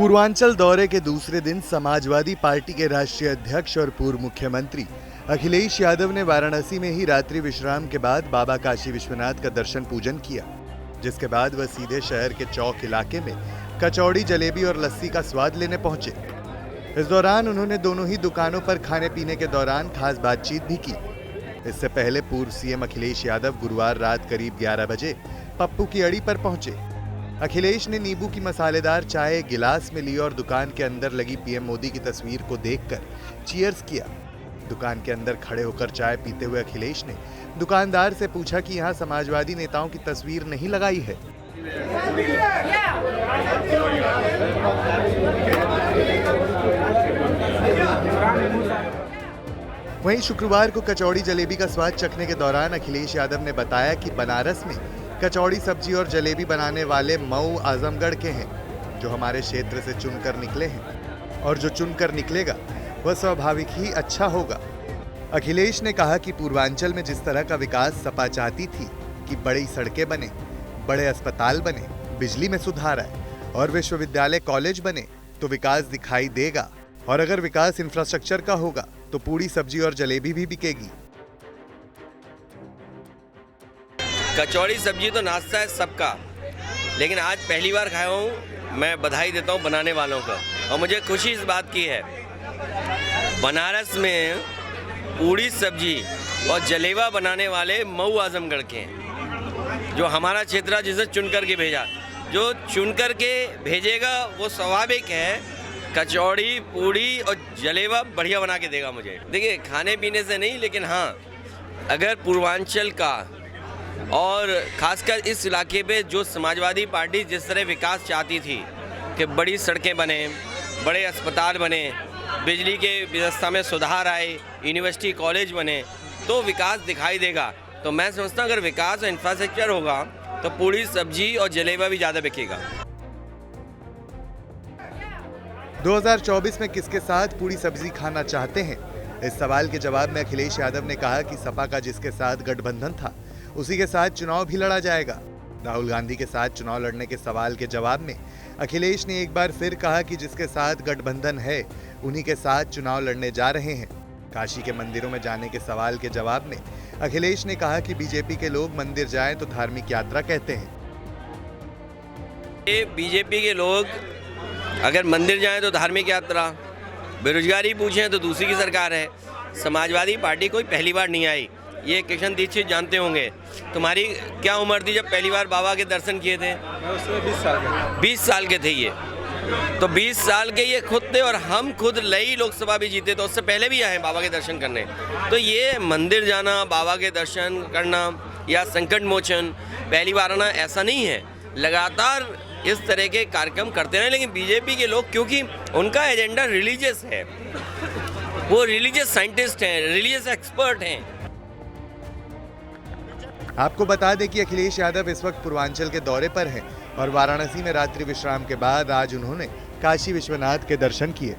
पूर्वांचल दौरे के दूसरे दिन समाजवादी पार्टी के राष्ट्रीय अध्यक्ष और पूर्व मुख्यमंत्री अखिलेश यादव ने वाराणसी में ही रात्रि विश्राम के बाद बाबा काशी विश्वनाथ का दर्शन पूजन किया, जिसके बाद वह सीधे शहर के चौक इलाके में कचौड़ी, जलेबी और लस्सी का स्वाद लेने पहुंचे। इस दौरान उन्होंने दोनों ही दुकानों पर खाने पीने के दौरान खास बातचीत भी की। इससे पहले पूर्व सीएम अखिलेश यादव गुरुवार रात करीब 11 बजे पप्पू की अड़ी पर पहुंचे। अखिलेश ने नींबू की मसालेदार चाय गिलास में ली और दुकान के अंदर लगी पीएम मोदी की तस्वीर को देखकर चीयर्स किया। दुकान के अंदर खड़े होकर चाय पीते हुए अखिलेश ने दुकानदार से पूछा कि यहाँ समाजवादी नेताओं की तस्वीर नहीं लगाई है। वहीं शुक्रवार को कचौड़ी जलेबी का स्वाद चखने के दौरान अखिलेश यादव ने बताया कि बनारस में कचौड़ी, सब्जी और जलेबी बनाने वाले मऊ आजमगढ़ के हैं, जो हमारे क्षेत्र से चुनकर निकले हैं, और जो चुनकर निकलेगा वह स्वाभाविक ही अच्छा होगा। अखिलेश ने कहा कि पूर्वांचल में जिस तरह का विकास सपा चाहती थी कि बड़ी सड़कें बने, बड़े अस्पताल बने, बिजली में सुधार आए और विश्वविद्यालय, कॉलेज बने, तो विकास दिखाई देगा। और अगर विकास इंफ्रास्ट्रक्चर का होगा तो पूरी, सब्जी और जलेबी भी बिकेगी। कचौड़ी सब्जी तो नाश्ता है सबका, लेकिन आज पहली बार खाया हूँ। मैं बधाई देता हूँ बनाने वालों को, और मुझे खुशी इस बात की है, बनारस में पूड़ी, सब्जी और जलेबा बनाने वाले मऊ आजमगढ़ के हैं, जो हमारा क्षेत्र जिसे चुन करके भेजा। जो चुन करके भेजेगा वो स्वाभाविक है कचौड़ी, पूड़ी और जलेबा बढ़िया बना के देगा मुझे। देखिए, खाने पीने से नहीं, लेकिन हाँ, अगर पूर्वांचल का और खासकर इस इलाके पे जो समाजवादी पार्टी जिस तरह विकास चाहती थी कि बड़ी सड़कें बने, बड़े अस्पताल बने, बिजली के व्यवस्था में सुधार आए, यूनिवर्सिटी, कॉलेज बने, तो विकास दिखाई देगा। तो मैं समझता हूँ अगर विकास और इंफ्रास्ट्रक्चर होगा तो पूरी, सब्जी और जलेबा भी ज़्यादा बिकेगा। 2024 में किसके साथ पूरी सब्जी खाना चाहते हैं? इस सवाल के जवाब में अखिलेश यादव ने कहा कि सपा का जिसके साथ गठबंधन था उसी के साथ चुनाव भी लड़ा जाएगा। राहुल गांधी के साथ चुनाव लड़ने के सवाल के जवाब में अखिलेश ने एक बार फिर कहा कि जिसके साथ गठबंधन है उन्हीं के साथ चुनाव लड़ने जा रहे हैं। काशी के मंदिरों में जाने के सवाल के जवाब में अखिलेश ने कहा कि बीजेपी के लोग मंदिर जाएं तो धार्मिक यात्रा कहते हैं। ये बीजेपी के लोग अगर मंदिर जाएं तो धार्मिक यात्रा, बेरोजगारी पूछें तो दूसरी की सरकार है। समाजवादी पार्टी कोई पहली बार नहीं आई, ये किशन दीक्षित जानते होंगे। तुम्हारी क्या उम्र थी जब पहली बार बाबा के दर्शन किए थे? 20 साल के थे ये। तो 20 साल के ये खुद थे, और हम खुद लई लोकसभा भी जीते, तो उससे पहले भी आए बाबा के दर्शन करने। तो ये मंदिर जाना, बाबा के दर्शन करना या संकट मोचन पहली बार आना ऐसा नहीं है। लगातार इस तरह के कार्यक्रम करते रहे, लेकिन बीजेपी के लोग, क्योंकि उनका एजेंडा रिलीजियस है, वो रिलीजियस साइंटिस्ट हैं, रिलीजियस एक्सपर्ट हैं। आपको बता दें कि अखिलेश यादव इस वक्त पूर्वांचल के दौरे पर हैं और वाराणसी में रात्रि विश्राम के बाद आज उन्होंने काशी विश्वनाथ के दर्शन किए।